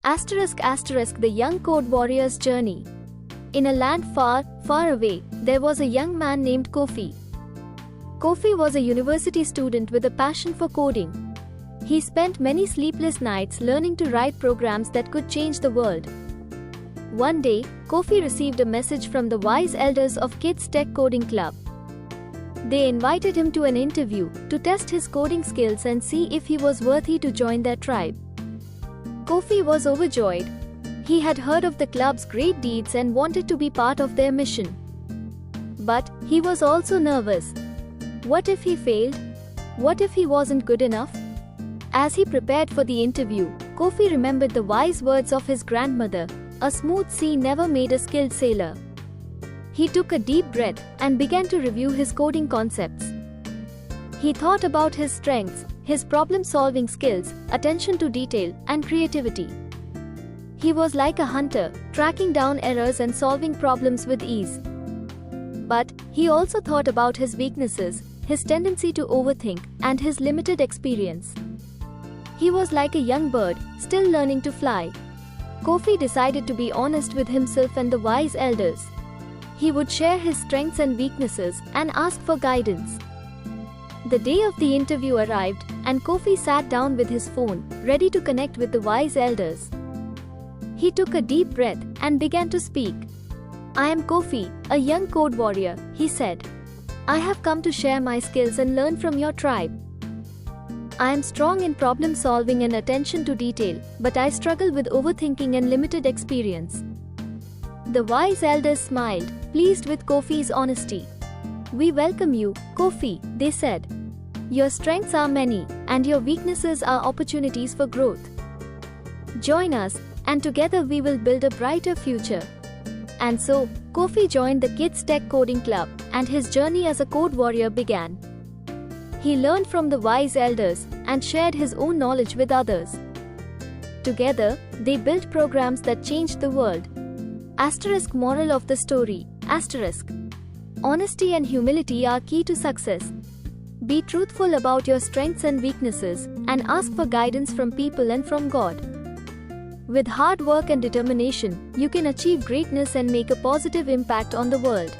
The young code warrior's journey. In a land far, far away, there was a young man named Kofi. Kofi was a university student with a passion for coding. He spent many sleepless nights learning to write programs that could change the world. One day, Kofi received a message from the wise elders of Kids Tech Coding Club. They invited him to an interview to test his coding skills and see if he was worthy to join their tribe. Kofi was overjoyed. He had heard of the club's great deeds and wanted to be part of their mission. But he was also nervous. What if he failed? What if he wasn't good enough? As he prepared for the interview, Kofi remembered the wise words of his grandmother, "A smooth sea never made a skilled sailor." He took a deep breath and began to review his coding concepts. He thought about his strengths, his problem-solving skills, attention to detail, and creativity. He was like a hunter, tracking down errors and solving problems with ease. But he also thought about his weaknesses, his tendency to overthink, and his limited experience. He was like a young bird, still learning to fly. Kofi decided to be honest with himself and the wise elders. He would share his strengths and weaknesses and ask for guidance. The day of the interview arrived, and Kofi sat down with his phone, ready to connect with the wise elders. He took a deep breath and began to speak. "I am Kofi, a young code warrior," he said. "I have come to share my skills and learn from your tribe. I am strong in problem solving and attention to detail, but I struggle with overthinking and limited experience." The wise elders smiled, pleased with Kofi's honesty. "We welcome you, Kofi," they said. "Your strengths are many, and your weaknesses are opportunities for growth. Join us, and together we will build a brighter future." And so, Kofi joined the Kids Tech Coding Club, and his journey as a code warrior began. He learned from the wise elders and shared his own knowledge with others. Together, they built programs that changed the world. Moral of the story. Honesty and humility are key to success. Be truthful about your strengths and weaknesses, and ask for guidance from people and from God. With hard work and determination, you can achieve greatness and make a positive impact on the world.